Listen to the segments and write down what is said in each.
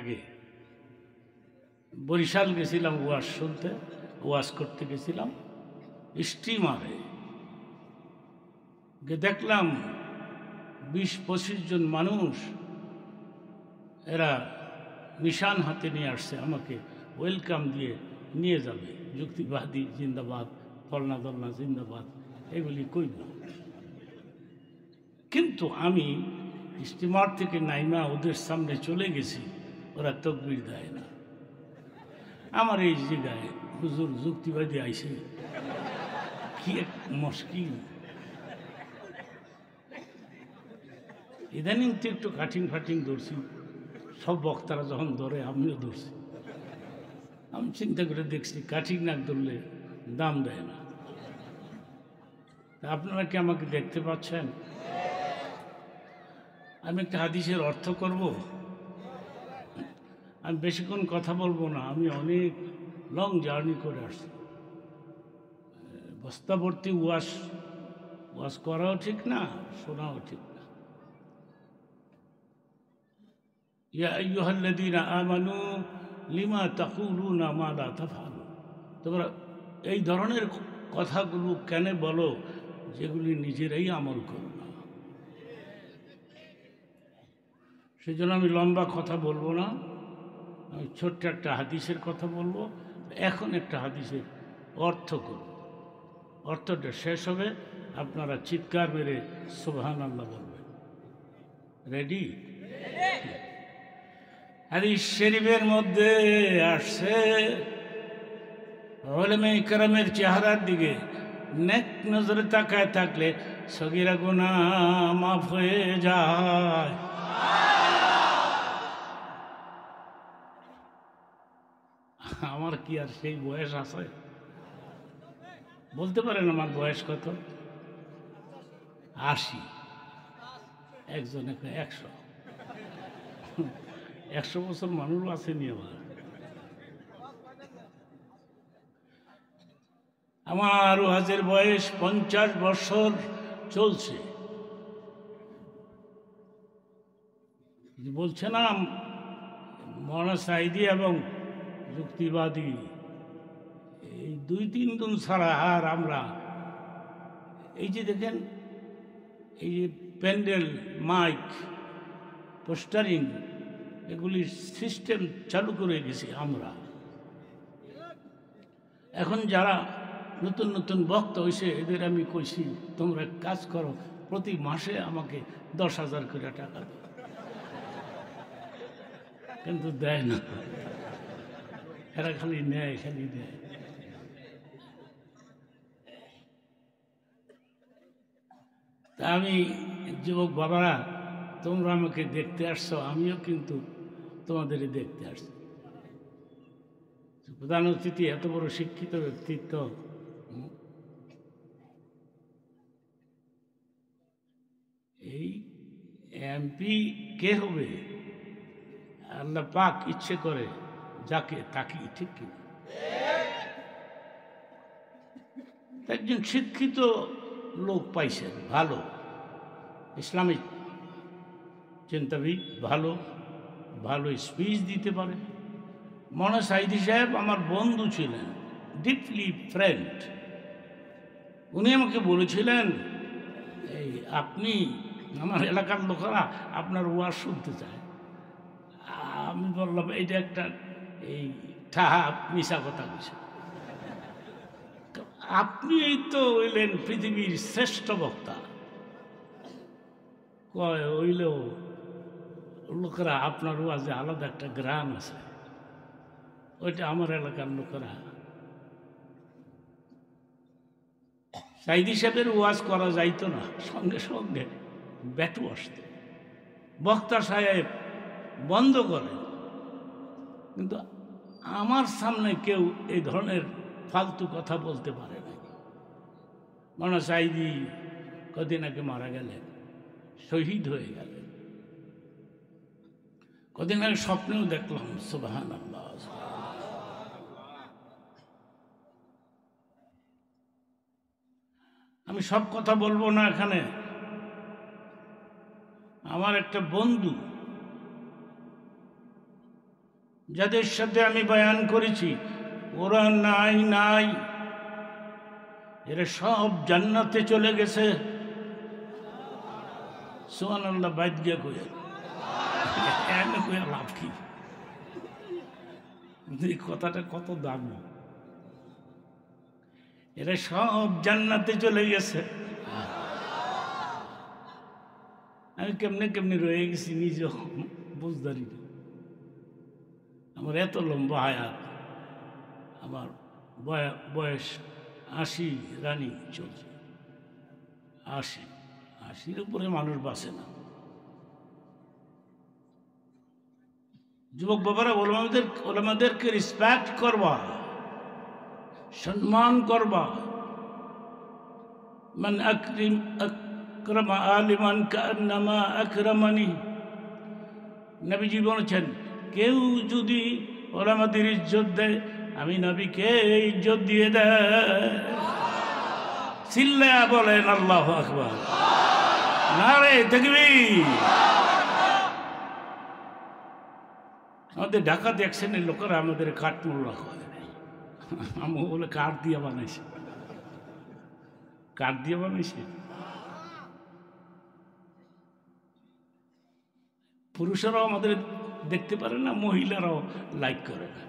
আগে বরিশাল গেছিলাম ওয়াজ শুনতে, ওয়াজ করতে গেছিলাম স্টিমারে। দেখলাম 20-25 জন মানুষ, এরা নিশান হাতে নিয়ে আসছে, আমাকে ওয়েলকাম দিয়ে নিয়ে যাবে। যুক্তিবাদী জিন্দাবাদ, ফলনা দলনা জিন্দাবাদ, এগুলি কইব। কিন্তু আমি স্টিমার থেকে নাইমা ওদের সামনে চলে গেছি, ওরা তকবির দেয় না। আমার এই জায়গায় হুজুর যুক্তিবাদী আইসে, কি এক মুশকিল। ইদানিং তো একটু কাটিং ফাটিং ধরছি, সব বক্তারা যখন ধরে আমিও ধরছি। আমি চিন্তা করে দেখছি কাটিং না ধরলে দাম দেয় না। আপনারা কি আমাকে দেখতে পাচ্ছেন? আমি একটা হাদিসের অর্থ করব, আমি বেশিক্ষণ কথা বলবো না। আমি অনেক লং জার্নি করে আসছি, বস্তাভর্তি ওয়াজ করাও ঠিক না, শোনাও ঠিক না। ইয়া আইয়ুহাল্লাযীনা আমানু লিমা তাকুলুনা মা লা তাফআলুন, তোমরা এই ধরনের কথাগুলো কেন বলো যেগুলি নিজেরাই আমল করো না। সেজন্য আমি লম্বা কথা বলবো না, আমি ছোট্ট একটা হাদিসের কথা বলবো। এখন একটা হাদিসের অর্থ করব, অর্থটা শেষ হবে, আপনারা চিৎকার মেরে সুবহানাল্লাহ বলবেন। রেডি? হাদিস শরীফের মধ্যে আসছে, উলামায়ে কেরামের চেহারার দিকে নেক নজরে তাকায় থাকলে সগীরা গুনাহ মাফ হয়ে যায়। আমার কি আর সেই বয়স আছে? বলতে পারেন আমার বয়স কত? 80, একজনে 100। 100 বছর মানুষ আসেনি আমার ওয়াজের বয়স 50 বছর চলছে। বলছে না মৌলানা সাঈদী এবং যুক্তিবাদী, এই 2-3 জন ছাড়া আর আমরা, এই যে দেখেন এই যে প্যান্ডেল, মাইক, পোস্টারিং, এগুলির সিস্টেম চালু করে গেছি আমরা। এখন যারা নতুন নতুন বক্তা হয়েছে এদের আমি কইছি তোমরা কাজ করো, প্রতি মাসে আমাকে 10,000 করে টাকা দাও, কিন্তু দেয় না। এরা খালি নেয়, খালি নেয়। তা আমি যুবক বাবারা, তোমরা আমাকে দেখতে আসছো, আমিও কিন্তু তোমাদেরই দেখতে আসছি। প্রধান অতিথি এত বড় শিক্ষিত ব্যক্তিত্ব, এই এমপি কে হবে? আল্লাহ পাক ইচ্ছে করে যাকে তাকে, ঠিক কি? একজন শিক্ষিত লোক পাইছেন, ভালো ইসলামিক চিন্তাবিদ, ভালো ভালো স্পিচ দিতে পারে। মৌলানা সাঈদী সাহেব আমার বন্ধু ছিলেন, ডিপলি ফ্রেন্ড। উনি আমাকে বলেছিলেন, এই আপনি, আমার এলাকার লোকেরা আপনার ওয়াজ শুনতে চায়। আমি বললাম এটা একটা এই ঠাহা মিশা কথা বলছে। আপনি এই তো হইলেন পৃথিবীর শ্রেষ্ঠ বক্তা। কয় হইলেও লোকেরা আপনার ওয়াজে আলাদা একটা গ্রাম আছে, ওইটা আমার এলাকার লোকেরা। সাঈদী সাহেবের ওয়াজ করা যাইতো না, সঙ্গে সঙ্গে ব্যাটু আসত। বক্তা সাহেব বন্ধ করেন, কিন্তু আমার সামনে কেউ এই ধরনের ফালতু কথা বলতে পারে না। মৌলানা সাঈদী কদিন আগে মারা গেলেন, শহীদ হয়ে গেলেন। কদিন আগে স্বপ্নেও দেখলাম, সুবহানাল্লাহ। আমি সব কথা বলবো না এখানে। আমার একটা বন্ধু যাদের সাথে আমি বয়ান করেছি ওরা নাই নাই, এরা সব জান্নাতে চলে গেছে। সুবহানাল্লাহ। বাইত গিয়া কইয়া এনে কইয়া লাভ কি? এই কথাটা কত দামি। এরা সব জান্নাতে চলে গেছে, আমি কেমনে কেমনে রয়ে গেছি নিজে বুঝদারি। আমার এত লম্বা হায়াত, আমার বয়স 80 রানিং চলছে। 80-80-র উপরে মানুষ বাঁচে না। যুবক বাবারা, ওলামাদেরকে রেসপেক্ট করবা, সম্মান করবা। মান আকরামা আলিমান কান্নামা আকরামানি। নবীজি বলেছেন, কেউ যদি ওলামাদের ইজ্জত দেয়, আমি নবীকে ইজ্জত দিয়ে দেয়। চিল্লায়া বলেন আল্লাহু আকবার, নারে তাকবীর। আমাদের ঢাকাতে এক শ্রেণীর লোকেরা আমাদের কাঠমোল্লা হয়। আমি বলে কাঠ দিয়ে বানাইছে, কাঠ দিয়ে বানাইছে। পুরুষেরাও আমাদের দেখতে পারে না, মহিলারাও লাইক করে না।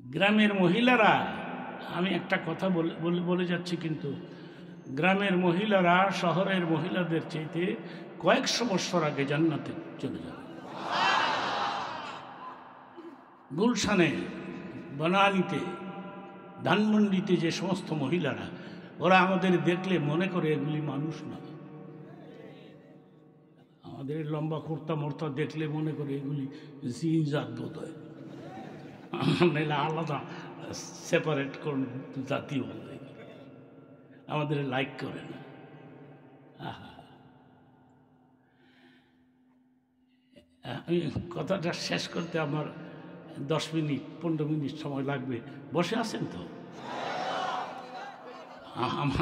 গ্রামের মহিলারা, আমি একটা কথা বলে যাচ্ছি, কিন্তু গ্রামের মহিলারা শহরের মহিলাদের চাইতে কয়েকশো বছর আগে জান্নাতে চলে যাবে। গুলশানে, বনানীতে, ধানমন্ডিতে যে সমস্ত মহিলারা, ওরা আমাদের দেখলে মনে করে এগুলি মানুষ না। আমাদের লম্বা কুর্তা মোর্তা দেখলে মনে করে এগুলি জিনজাত বোধ হয়, নাহলে আলাদা সেপারেট কোন জাতি বলে, আমাদের লাইক করে না। আমি কথাটা শেষ করতে আমার 10 মিনিট 15 মিনিট সময় লাগবে। বসে আছেন তো?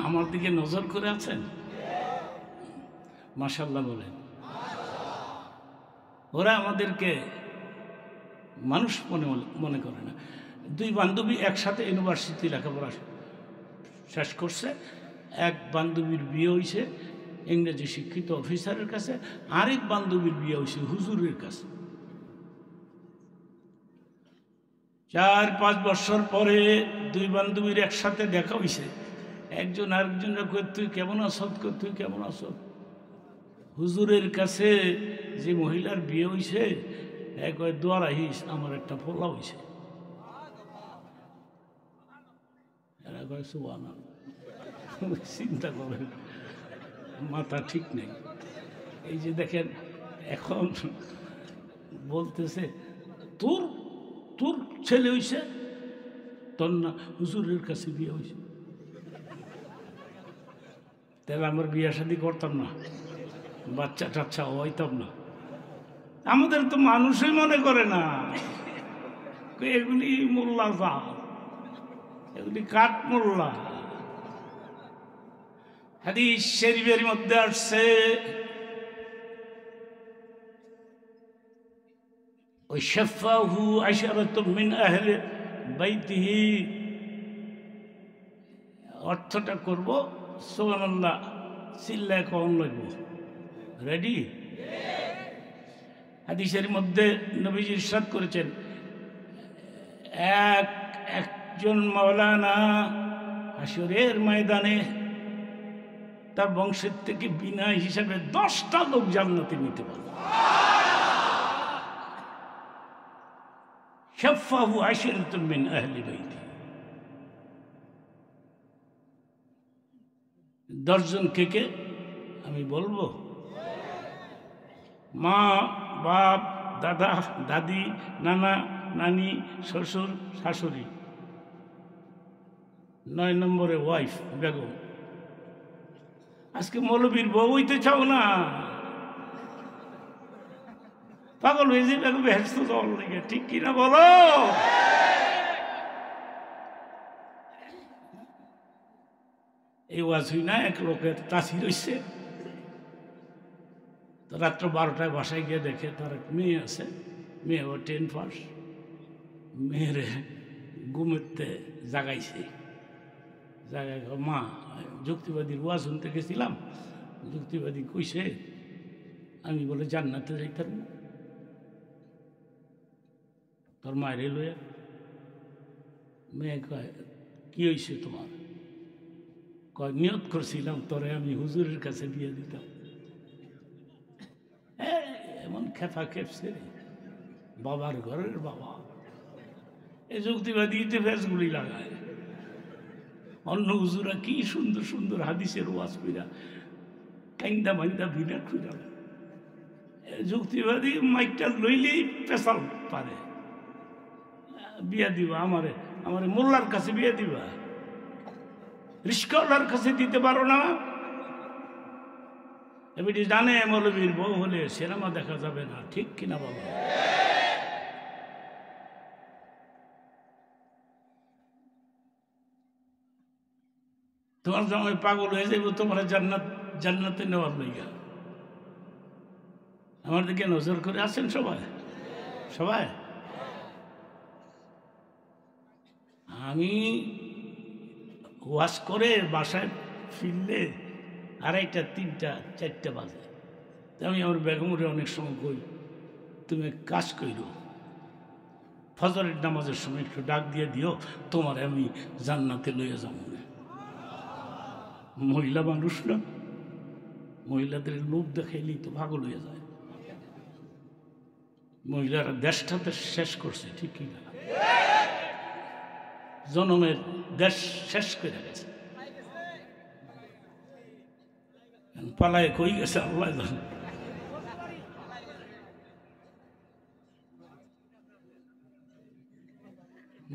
আমার দিকে নজর করে আছেন? মাশাআল্লাহ বলেন। ওরা আমাদেরকে মানুষ মনে করে না। 2 বান্ধবী একসাথে ইউনিভার্সিটি লেখাপড়া শেষ করছে। এক বান্ধবীর বিয়ে হয়েছে ইংরেজি শিক্ষিত অফিসারের কাছে, আরেক বান্ধবীর বিয়ে হয়েছে হুজুরের কাছে। 4-5 বছর পরে 2 বান্ধবীর একসাথে দেখা হয়েছে। একজন আরেকজনের কই, তুই কেমন আছো? তুই কেমন আছো? হুজুরের কাছে যে মহিলার বিয়ে হয়েছে, এক দোয়া রাখিস, আমার একটা পোলা হয়েছে। এরা কয় সুবহানাল্লাহ। চিন্তা করেন, মাথা ঠিক নেই। এই যে দেখেন, এখন বলতেছে তোর ছেলে হয়েছে, তোর না হুজুরের কাছে বিয়ে হয়েছে। তাহলে আমার বিয়ে শাদী করতাম না, বাচ্চা টাচ্চা হইতাম না। আমাদের তো মানুষই মনে করে না, এগুলি মোল্লা জাত, এগুলি কাঠ মোল্লা। হাদিস শরীফের মধ্যে আসছে, ওই শাফাহু আশারাতুম মিন আহলি বাইতিহি, অর্থটা করব সুবহানাল্লাহ, চিল্লায় কখন লাগবো। রেডি? হাদিসের মধ্যে নবীজি ইরশাদ করেছেন, একজন মাওলানা হাসরের ময়দানে তার বংশের থেকে বিনা হিসাবে 10টা লোক জান্নাতে নিতে পারবে। শাফাহু আশরাতুম মিন আহলি বাইতি, 10 জন কে আমি বলবো? মা, বাপ, দাদা, দাদি, নানা, নানি, শ্বশুর, শাশুড়ি। 9 নম্বরে ওয়াইফ, বেগম। আজকে মৌলবীর বউ হইতে চাও না, পাগল হয়ে যে বেগম ব্যস্ত যাওয়ার লেগে, ঠিক কিনা বলো? এই ওয়াজ হই না, এক লোকের তাসির হইছে, তো রাত্র 12টায় বাসায় গিয়ে দেখে তার এক মেয়ে আছে, মেয়ে ও 10 পাস, মেয়েরে ঘুমেতে জাগাইছে। জাগাই মা যুক্তিবাদীর ওয়াজ শুনতে গেছিলাম, যুক্তিবাদী কইছে আমি বলে জান্নাতে যাইতাম না। তোর মায়ের লইয়া মেয়ে কয় কি হয়েছে তোমার? কয় নিয়ত করছিলাম তোরে আমি হুজুরের কাছে বিয়ে দিতাম। এমন খেপা খেপছে রে, বাবার ঘরের বাবা। এই যুক্তিবাদী ফেসগুলি লাগায়। অন্য হুজুরা কি সুন্দর সুন্দর হাদিসের ওয়াজ কইরা কাইন্দা মাইন্দা বিনা খুঁজা। যুক্তিবাদী মাইকটা লইলেই পেশাল পারে। বিয়া দিবা আমারে, আমারে মোল্লার কাছে বিয়ে দিবা, রিস্কাওয়ালার কাছে দিতে পারো না? এবারে জানে মৌলবীর বউ হলে সিনেমা দেখা যাবে না, ঠিক কিনা বাবা? তোমার জামাই পাগল হয়ে যাইব তোমার জান্নাতে নেওয়ার লইগা। আমার দিকে নজর করে আছেন সবাই সবাই। আমি ওয়াশ করে বাসায় ফিরলে 2:30, 3টা, 4টা বাজে। আমি আমার বেগমরে অনেক সময় কই তুমি কাজ কইরো, ফজরের নামাজের সময় একটু ডাক দিয়ে দিও, তোমার আমি জান্নাতে লইয়া যাব। মহিলা মানুষ না, মহিলাদের লোভ দেখাইলেই তো পাগল হয়ে যায়। মহিলারা দেশটাতে শেষ করছে, ঠিক কিনা? জনমের দেশ শেষ করে গেছে, পালায় কই গেছে আল্লাহ জানে।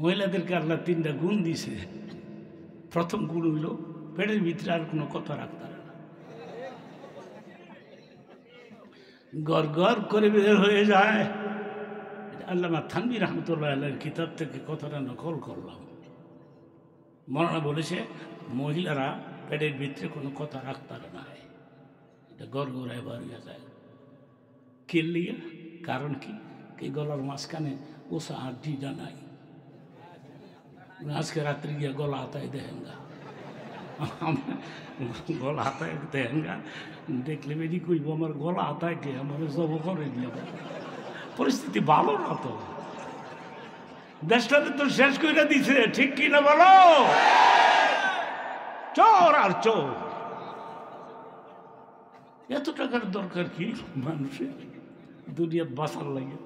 মহিলাদেরকে আল্লাহ 3টা গুণ দিছে। প্রথম গুণ হইল পেটের ভিতরে আর কোনো কথা রাখতে পারে না, গড় গড় করে বের হয়ে যায়। আল্লামা থানভী রহমতুল্লাহ আলাইহির কিতাব থেকে কথাটা নকল করলাম। মৌলানা বলেছে মহিলারা পেটের ভিতরে কোনো কথা রাখতে পারে না, এটা গড় গড়ায় বার হয়ে যায়। কিনলিয়া কারণ কি গলার মাঝখানে ওষা হাড্ডিটা নাই। আজকে রাত্রে গিয়ে গলা হাতায় দেখেন গা, গলা হাতায় দেখেন গা, দেখলে বেরি কইব আমার গলা হাতায় কে আমার জব করে দিয়ে। পরিস্থিতি ভালো না তো, দেশটাতে তো শেষ করে দিছে, ঠিক কিনা বলো? চোর আর চোর। এত টাকার দরকার কি মানুষের দুনিয়া বাঁচার লাগে?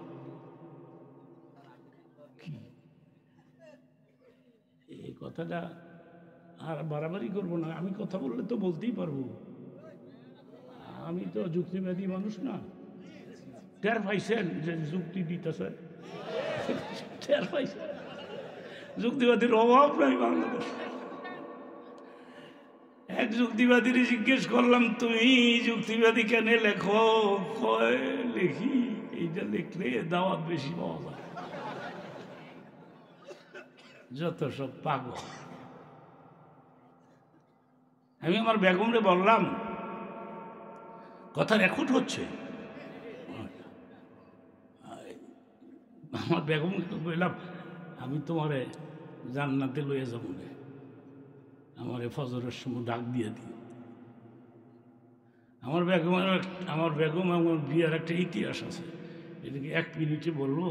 এই কথাটা আর বাড়াবাড়ি করবো না। আমি কথা বললে তো বলতেই পারবো, আমি তো যুক্তিবাদী মানুষ না। টের পাইছেন যে যুক্তি দিতেছে? টের পাইছেন? যুক্তিবাদীর অভাব নাই বাংলাদেশ। এক যুক্তিবাদীর জিজ্ঞেস করলাম তুমি যুক্তিবাদী কেন লেখো? লিখি, এইটা লিখলে দাওয়াত বেশি পাওয়া যায়। যত সব পাগল। আমি আমার বেগমরে বললাম, কথা রেকর্ড হচ্ছে। আমার বেগমকে বললাম আমি তোমারে জান্নাতে লইয়া যাবো, আমারে ফজরের সময় ডাক দিয়ে দিও। আমার বেগম আমার বিয়ের একটা ইতিহাস আছে, এটাকে 1 মিনিটে বলবো।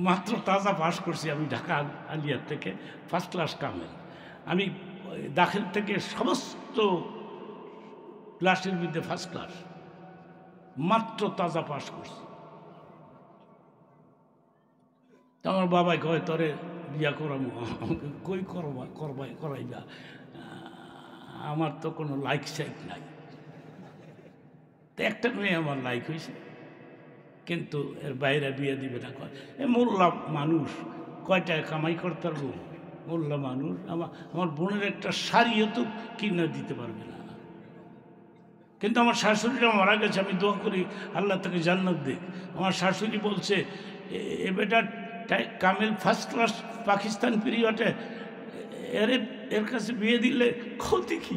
মাত্র তাজা পাস করছি আমি ঢাকা আলিয়ার থেকে, ফার্স্ট ক্লাস কামেল। আমি দাখিল থেকে সমস্ত ক্লাসের মধ্যে ফার্স্ট ক্লাস, মাত্র তাজা পাস করছি। তো আমার বাবাই কয় তোরে বিয়া করাবো। আমাকে কই করাইবা, আমার তো কোনো লাইক সাইক নাই। তো একটা মেয়ে আমার লাইক হয়েছে, কিন্তু এর বাইরে বিয়ে দিবে না। কয় এ মোল্লা মানুষ, কয়টা কামাই করতে পারবো? মোল্লা মানুষ। আমার বোনের একটা শাড়িও তো কিনে দিতে পারবে না। কিন্তু আমার শাশুড়িরা মারা গেছে, আমি দোয়া করি আল্লাহ তাকে জান্নাত দিক। আমার শাশুড়ি বলছে এ বেটা কামেল ফার্স্ট ক্লাস পাকিস্তান পিরিয়ডে, এর কাছে বিয়ে দিলে ক্ষতি কি?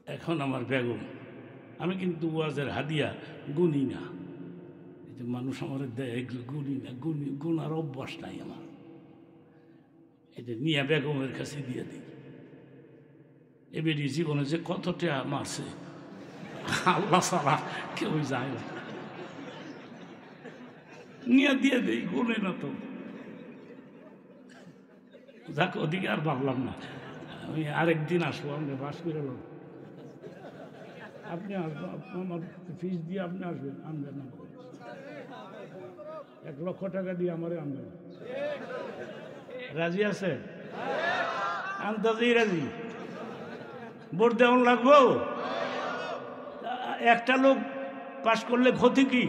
এখন আমার বেগম, আমি কিন্তু ওয়াজের হাদিয়া গুনি না, এই যে মানুষ আমার দেয় এগুলো গুনি না, গুনার অভ্যাস নাই আমার। এই যে নিয়া বেগমের কাছে দিয়ে দিই। এবারে জীবনে যে কতটা মারছে আল্লাহ ছাড়া কেউ যায় না, নিয়ে দিয়ে দেই, গুনে না তো। যাক, ওদিকে আর ভাবলাম না, আমি আরেকদিন আসবো, আমাকে বাস করে এলো। আপনি আসবেন, আমার ফিস দিয়ে আপনি আসবেন, আনবেন না, 1 লক্ষ টাকা দিয়ে আমারে আনবেন। রাজি আছে? আন্দাজেই রাজি। ভোট দেওয়ান লাগবো। একটা লোক পাশ করলে ক্ষতি কি?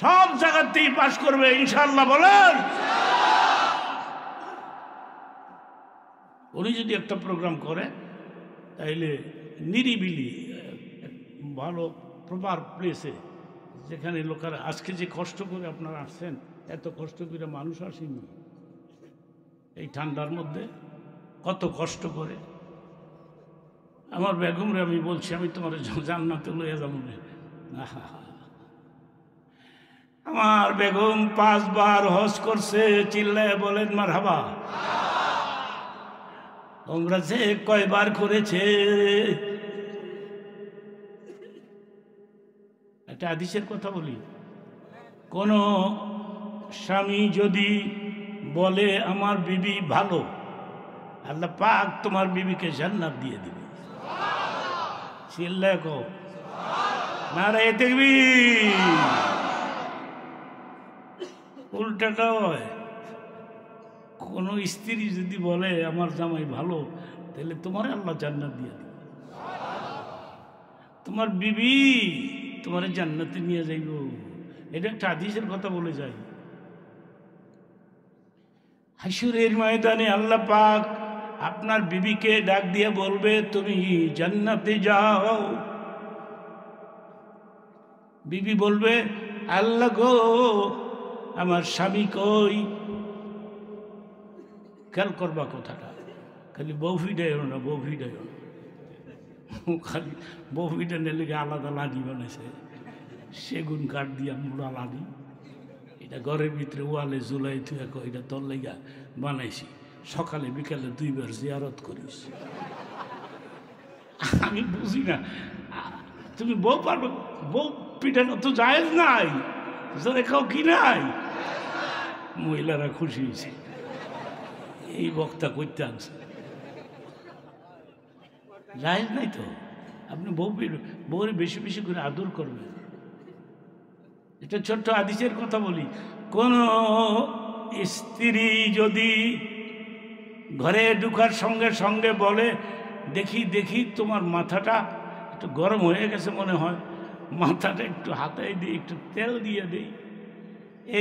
সব জায়গাতেই পাশ করবে ইনশাআল্লাহ, বলেন। উনি যদি একটা প্রোগ্রাম করে তাইলে নিরিবিলি ভালো প্রপার প্লেসে, যেখানে লোকেরা আজকে যে কষ্ট করে আপনারা আসছেন, এত কষ্ট করে মানুষ আসেনি এই ঠান্ডার মধ্যে, কত কষ্ট করে। আমার বেগমরে আমি বলছি, আমি তোমার জান্নাতে লইয়া যাবো। আমার বেগম 5 বার হজ করছে, চিল্লায় বলেন মারহাবা। ওমরা যে কয়বার করেছে। একটা হাদিসের কথা বলি, কোন স্বামী যদি বলে আমার বিবি ভালো, আল্লাহ পাক তোমার বিবিকে জান্নাত দিয়ে দিবে। চিল্লায় কও নারায়ে তাকবীর। উল্টাটা হয়, কোন স্ত্রী যদি বলে আমার জামাই ভালো, তাহলে তোমার আল্লাহ জান্নাত দিয়ে দিবে। তোমার বিবি তোমার জান্নাতে নিয়ে যাইব, এটা একটা হাদিসের কথা বলে যাই। হাসরের ময়দানে আল্লাহ পাক আপনার বিবিকে ডাক দিয়ে বলবে তুমি জান্নাতে যাও। বিবি বলবে আল্লাহ গো আমার স্বামী কই। খেয়াল করবা কথাটা, খালি বউ ফিডাইও না, বউ ফিডাইও না, খালি বউ ফিডানের লেগে আলাদা লাঠি বানাইছে, সেগুন কাঠ দিয়া মোড়া লাঠি। এটা ঘরের ভিতরে ওয়ালে জুলাই তুই এটা তোর লেগা বানাইছি, সকালে বিকালে 2 বার জিয়ারত করিস। আমি বুঝি না, তুমি বউ পারবে, বউ পিঠানো তো জায়েজ নাই, জোরে খাও কি নাই। মহিলারা খুশি হয়েছে, এই বক্তা করতে আনছে, জায়েজ নাই তো। আপনি বউরে বেশি বেশি করে আদর করবেন। এটা ছোট্ট হাদিসের কথা বলি, কোন স্ত্রী যদি ঘরে ঢুকার সঙ্গে সঙ্গে বলে দেখি দেখি তোমার মাথাটা একটু গরম হয়ে গেছে মনে হয়, মাথাটা একটু হাতায় দিই, একটু তেল দিয়ে দিই,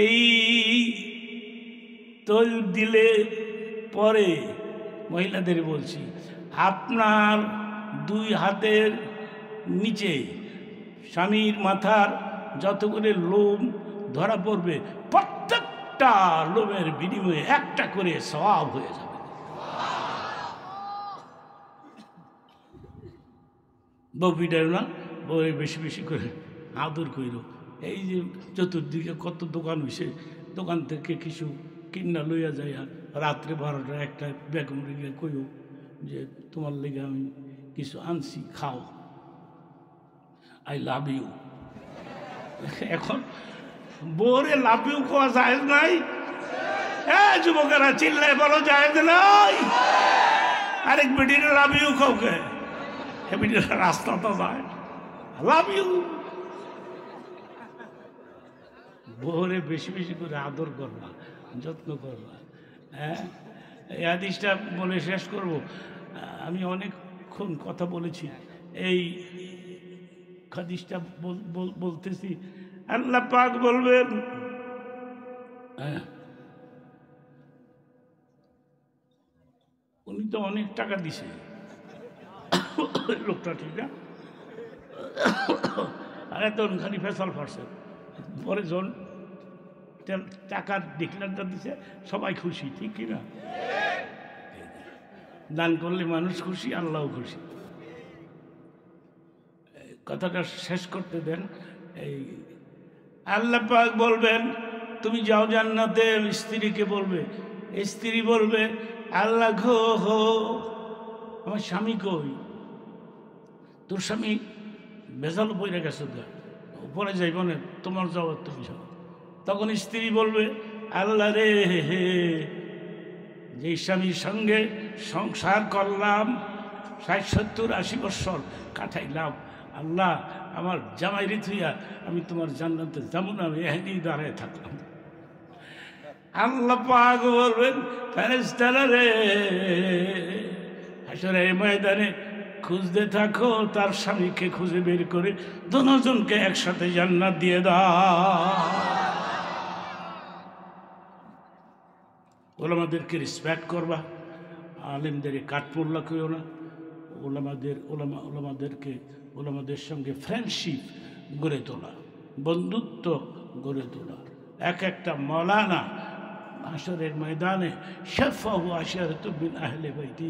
এই তেল দিলে পরে, মহিলাদের বলছি, আপনার 2 হাতের নিচে স্বামীর মাথার যতগুলো লোম ধরা পড়বে, প্রত্যেকটা লোমের বিনিময়ে একটা করে সওয়াব হয়ে যাবে। বউ পিটার না, বউ বেশি বেশি করে আদর কইল। এই যে চতুর্দিকে কত দোকান হয়েছে, দোকান থেকে কিছু কিনা লইয়া যায়, রাত্রে 12টা 1টা বেগম লেগে কইও যে তোমার লেগে আমি কিছু আনছি, খাও, আই লাভ ইউ। এখন বউরে লাভ ইউ কোয়া জায়েজ নাই? যুবকেরা চিল্লায় বলো জায়েজ নাই? আরেক বেটির লাভ ইউ কাউকে, রাস্তা তো যায় লাভ ইউ। বউরে বেশি বেশি করে আদর করবা, যত্ন করবা। হ্যাঁ, এই হাদিসটা বলে শেষ করব। আমি অনেকক্ষণ কথা বলেছি, এই হাদিসটা বলতেছি। আল্লাহ পাক বলবেন, হ্যাঁ উনি তো অনেক টাকা দিছে লোকটা, ঠিক না? আর এত খালি ফেসাল ফারছে, পরে জন টাকার ডিক্লারটা দিছে, সবাই খুশি, ঠিক কিনা? দান করলে মানুষ খুশি, আল্লাহও খুশি। কথাটা শেষ করতে দেন। এই আল্লাহ পাক বলবেন তুমি যাও জান্নাতে, স্ত্রীকে বলবে, স্ত্রী বলবে আল্লাহ গো আমার স্বামী কই? তোর স্বামী বেজাল পইরা গেছে, উপরে যাইব না, তোমার যাওয়ার তুমি যাও। তখন স্ত্রী বলবে আল্লাহ রে, যে স্বামীর সঙ্গে সংসার করলাম 60-70-80 বৎসর কাটাইলাম, আল্লাহ আমার জামাই ঋতুইয়া আমি তোমার জান্নাতে যাবো না, আমি এখানেই দাঁড়ায় থাকলাম। আল্লাহ পাক বলবেন ফেরেশতারা রে, হাশরের ময়দানে খুঁজতে থাকো, তার স্বামীকে খুঁজে বের করে দুজনকে একসাথে জান্নাত দিয়ে দাও। ওলামাদেরকে রেসপেক্ট করবা, আলেমদের কাঠপোড়লা কেউ না। ওলামাদের সঙ্গে ফ্রেন্ডশিপ গড়ে তোলা, বন্ধুত্ব গড়ে তোলা। এক একটা মৌলানা হাশরের ময়দানে শাফাহু আশারাতু মিন আহলে বাইতি,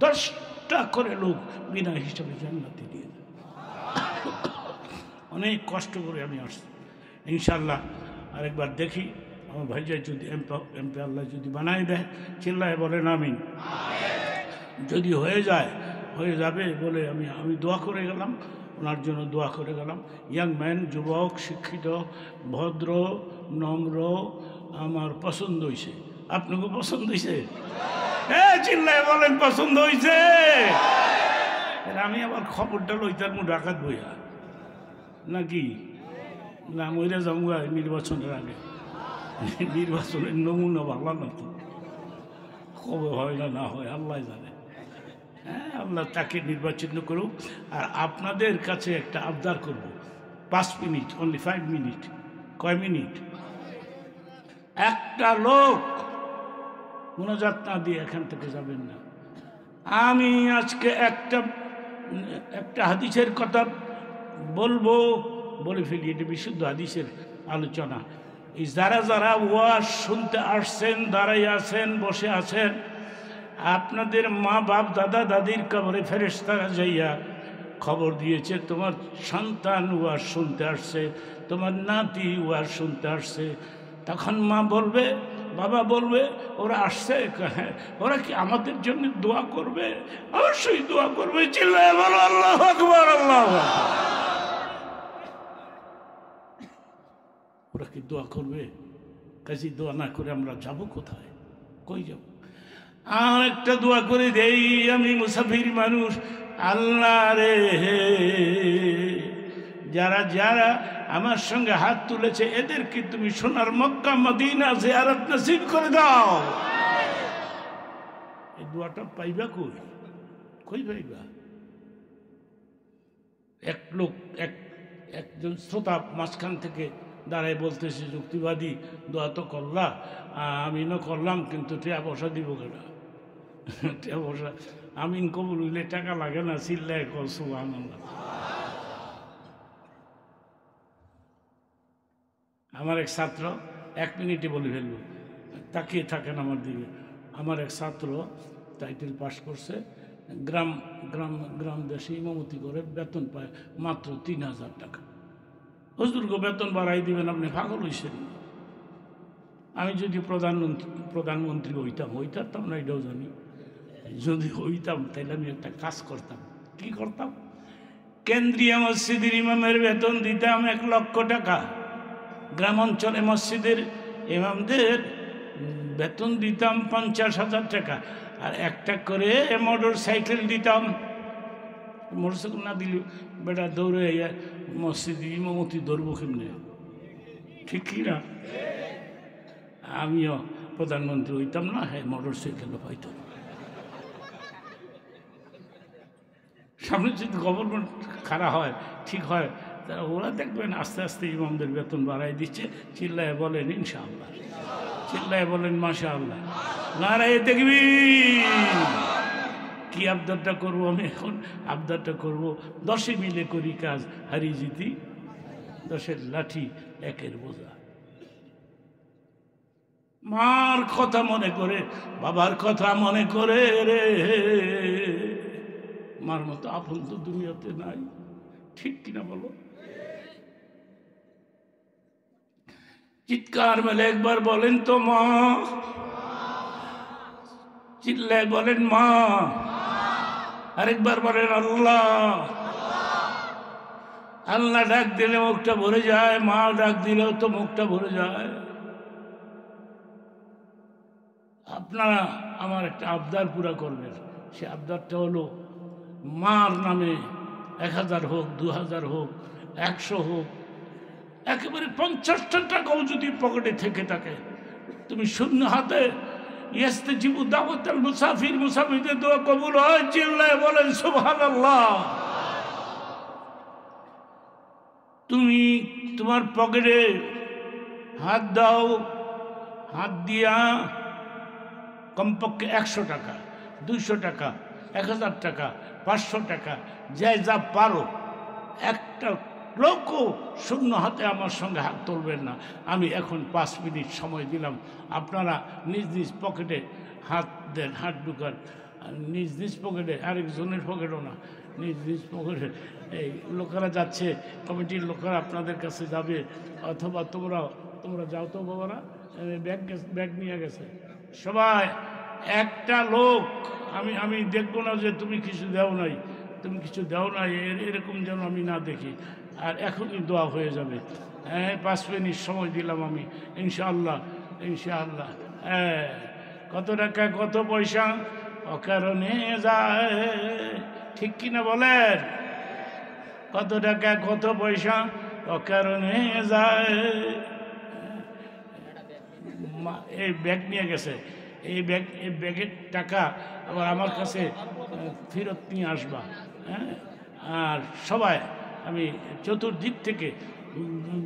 10টা করে লোক বিনা হিসাবে জান্নাতে দিয়ে দেয়। অনেক কষ্ট করে আমি আসছি, ইনশাল্লাহ আরেকবার দেখি আমার ভাইজাই যদি এমপি আল্লাহ যদি বানাই দেয়, চিল্লায় বলেন আমিন। যদি হয়ে যাবে বলে আমি দোয়া করে গেলাম, ওনার জন্য দোয়া করে গেলাম। ইয়াং ম্যান, যুবক, শিক্ষিত, ভদ্র, নম্র, আমার পছন্দ হয়েছে। আপনাকে পছন্দ হয়েছে? হ্যাঁ, চিল্লায় বলেন পছন্দ হয়েছে। আমি আবার খবরটা লইতার মু ডাকাত বইয়া নাকি না, মইরা যাবো নির্বাচনের আগে। নির্বাচনের নমুনা ভালো না তো, কবে হয় না হয় আল্লাহ জানে। হ্যাঁ, আল্লাহ তাকে নির্বাচিত করুক। আর আপনাদের কাছে একটা আবদার করব, 5 মিনিট, অনলি 5 মিনিট। কয় মিনিট? একটা লোক মোনাজাত না দিয়ে এখান থেকে যাবেন না। আমি আজকে একটা হাদিসের কথা বলবো, বলে ফেলি, এটা বিশুদ্ধ হাদিসের আলোচনা। এই যারা ওয়াজ শুনতে আসছেন, দাঁড়াই আছেন, বসে আছেন, আপনাদের মা বাপ দাদা দাদির কবরে ফেরেশতারা যাইয়া খবর দিয়েছে তোমার সন্তান ওয়াজ শুনতে আসছে, তোমার নাতি ওয়াজ শুনতে আসছে। তখন মা বলবে, বাবা বলবে ওরা আসছে, হ্যাঁ, ওরা কি আমাদের জন্য দোয়া করবে? অবশ্যই দোয়া করবে। চিল্লায় বলো আল্লাহু আকবার, আল্লাহু আকবার। ওরা কি দোয়া করবে? কাজে দোয়া না করে আমরা যাব কোথায়? কই যাব? আর একটা দোয়া করে দেই, আমি মুসাফির মানুষ। আল্লাহ রে, যারা আমার সঙ্গে হাত তুলেছে এদেরকে তুমি সোনার মক্কা মদিনা জিয়ারত নসিব করে দাও। এই দোয়াটা পাইবা কই পাইবা? একজন শ্রোতা মাঝখান থেকে দাঁড়ায় বলতেছে, যুক্তিবাদী দোয়া তো করলা, আমি না করলাম, কিন্তু টাকা পয়সা দিব কেনা? টাকা পয়সা আমিন কবুল হইলে টাকা লাগে না, চিল্লায় কর সুবহানাল্লাহ। আমার এক ছাত্র, 1 মিনিটে বলে ফেলবো, তাকিয়ে থাকেন আমার দিকে। আমার এক ছাত্র টাইটেল পাস করছে, গ্রাম দেশে ইমামতি করে, বেতন পায় মাত্র 3000 টাকা। হুজুরকে বেতন বাড়াই দিবেন, আপনি পাগল হয়েছেন? আমি যদি প্রধানমন্ত্রী হইতাম না, এটাও জানি। যদি হইতাম তাহলে আমি একটা কাজ করতাম। কি করতাম? কেন্দ্রীয় মসজিদের ইমামের বেতন দিতাম 1 লক্ষ টাকা। গ্রাম অঞ্চলে মসজিদের ইমামদের বেতন দিতাম 50,000 টাকা। আর একটা করে মোটর সাইকেল দিতাম। মোটর সাইকেল না দিলে বেটা দৌড়ে মসজিদ ইমামতি দৌড়বো কেমনে? ঠিক কি না? আমিও প্রধানমন্ত্রী হইতাম না, হ্যাঁ, মোটর সাইকেলও পাইতাম। সামনে যদি গভর্নমেন্ট খারাপ হয়, ঠিক হয়, তারা ওরা দেখবেন আস্তে আস্তে ইমামদের বেতন বাড়াই দিচ্ছে। চিল্লায় বলেন ইনশাআল্লাহ, চিল্লায় বলেন মাশাআল্লাহ, নারায়ে তাকবীর। কি আবদারটা করবো আমি এখন? আবদারটা করবো 10 মিলে করি কাজ, হারি জিতি 10-এর লাঠি 1-এর বোঝা। মার কথা মনে করে, বাবার কথা মনে করে রে, মার মতো আপন তো দুনিয়াতে নাই। ঠিক কিনা বলো? চিৎকার মেলে একবার বলেন তো মা, চিল্লায় বলেন মা, আরেকবার বলেন আল্লাহ। আল্লাহ ডাক দিলে মুখটা ভরে যায়, মা ডাক দিলেও তো মুখটা ভরে যায়। আপনারা আমার একটা আবদার পুরা করবেন। সে আবদারটা হলো, মার নামে 1000 হোক, 2000 হোক, 100 হোক, একেবারে 50টা টাকাও যদি পকেটে থেকে থাকে, তুমি শূন্য হাতে ইয়াস্তাজিবু দাওয়াতাল মুসাফির, মুসাফিরদের দোয়া কবুল হয়, চিল্লায় বলেন সুবহানাল্লাহ। তুমি তোমার পকেটে হাত দাও, হাত দিয়া কমপক্ষে 100 টাকা, 200 টাকা, 1000 টাকা, 500 টাকা, যে যা পারো। একটা লোকও শূন্য হাতে আমার সঙ্গে হাত তুলবেন না। আমি এখন 5 মিনিট সময় দিলাম, আপনারা নিজ নিজ পকেটে হাত দেন, হাত ঢুকান নিজ নিজ পকেটে, আরেকজনের পকেটও না, নিজ নিজ পকেটে। এই লোকেরা যাচ্ছে, কমিটির লোকেরা আপনাদের কাছে যাবে, অথবা তোমরা যাও তো বাবারা, ব্যাগ নিয়ে গেছে সবাই। একটা লোক আমি দেখবো না যে তুমি কিছু দেও নাই, তুমি কিছু দেও নাই, এরকম যেন আমি না দেখি। আর এখনই দোয়া হয়ে যাবে। হ্যাঁ, 5 মিনিট সময় দিলাম আমি, ইনশাআল্লাহ ইনশাআল্লাহ। হ্যাঁ, কত টাকা কত পয়সা অকারণে যায়, ঠিক কিনা বলেন? কত টাকা কত পয়সা অকারণে যায়। এই ব্যাগ নিয়ে গেছে, এই ব্যাগের টাকা আবার আমার কাছে ফেরত নিয়ে আসবা। হ্যাঁ, আর সবাই আমি চতুর্দিক থেকে,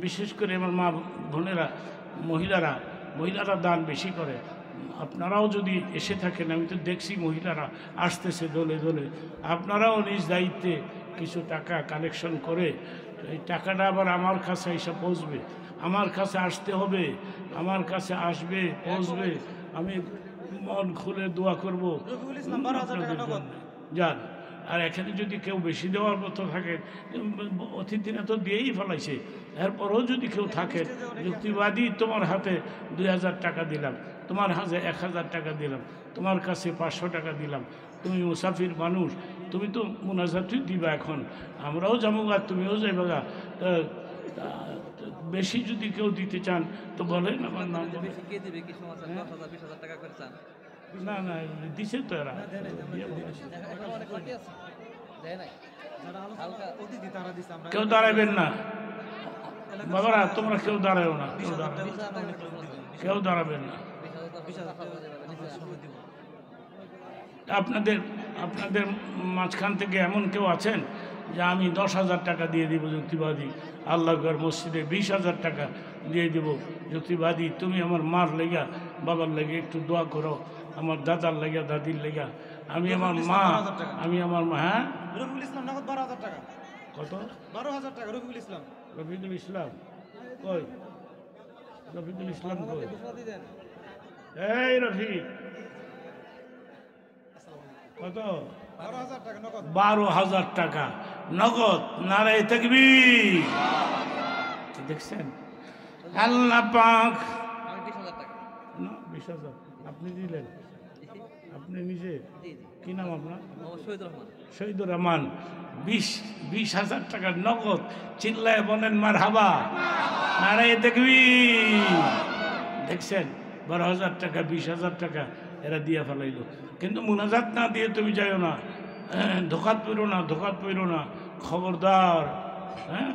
বিশেষ করে আমার মা বোনেরা, মহিলারা দান বেশি করে। আপনারাও যদি এসে থাকেন, আমি তো দেখছি মহিলারা আসতেছে দলে দলে, আপনারাও নিজ দায়িত্বে কিছু টাকা কালেকশন করে এই টাকাটা আবার আমার কাছে এসে পৌঁছবে, আমার কাছে আসতে হবে, আমার কাছে আসবে, পৌঁছবে। আমি মন খুলে দোয়া করবো যান। আর এখানে যদি কেউ বেশি দেওয়ার মতো থাকে, অতিথিরা তো দিয়েই ফেলাইছে, এরপরও যদি কেউ থাকে, যুক্তিবাদী তোমার হাতে 2000 টাকা দিলাম, তোমার হাতে 1000 টাকা দিলাম, তোমার কাছে 500 টাকা দিলাম, তুমি মুসাফির মানুষ, তুমি তো মুনাজাতই দিবা। এখন আমরাও যাবো আর তুমিও যাইবা। বেশি যদি কেউ দিতে চান তো বলেন, আমার নাম না না দিছে তো এরা। কেউ দাঁড়াবেন না বাবারা, তোমরা কেউ দাঁড়াও না, কেউ দাঁড়াবেন না। আপনাদের মাঝখান থেকে এমন কেউ আছেন যে আমি 10,000 টাকা দিয়ে দিব যুক্তিবাদী, আল্লাহর মসজিদে 20,000 টাকা দিয়ে দিব যুক্তিবাদী, তুমি আমার মার লেগা বাবার লেগে একটু দোয়া করো, আমার দাদার লেগা দাদির লেগা, আমি আমার মা। হ্যাঁ, রফিকুল ইসলাম নগদ 12,000 টাকা। কত? 12,000 টাকা। রফিকুল ইসলাম কই? রফিকুল ইসলাম কই? এই রফিক, কত? 12,000 টাকা নগদ। 12,000 টাকা নগদ। নারায়ে তাকবীর। দেখছেন আল্লাহ পাক। 20,000 আপনি দিলেন, আপনি নিজে? কি নাম আপনার? শহীদুর রহমান। 20,000 টাকা নগদ। চিল্লায় বলেন মারহাবা, নারায়ে তাকবীর। দেখছেন 12,000 টাকা, 20,000 টাকা এরা দিয়া ফেলাইল। কিন্তু মুনাজাত না দিয়ে তুমি যাইও না, ধোকাত পড়ো না, খবরদার। হ্যাঁ,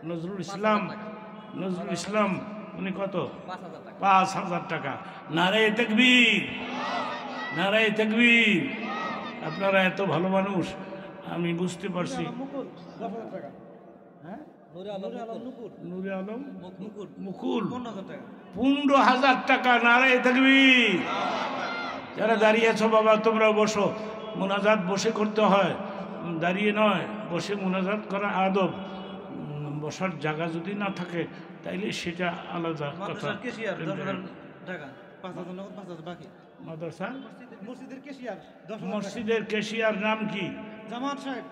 নজরুল ইসলাম উনি কত? 5,000 টাকা। নারায়ে তাকবীর, নারায়ে তাকবীর। আপনারা এত ভালো মানুষ, আমি বুঝতে পারছি। নুরে আলম মুকুল 15,000 টাকা। নারায়ে তাকবীর। যারা দাঁড়িয়ে আছো বাবা, তোমরা বসো। মুনাজাত বসে করতে হয়, দাঁড়িয়ে নয়। বসে মুনাজাত করা আদব। বসার জায়গা যদি না থাকে তাইলে সেটা আলাদা কথা। মসজিদের ক্যাশিয়ার নাম কি? জামাত সাহেব।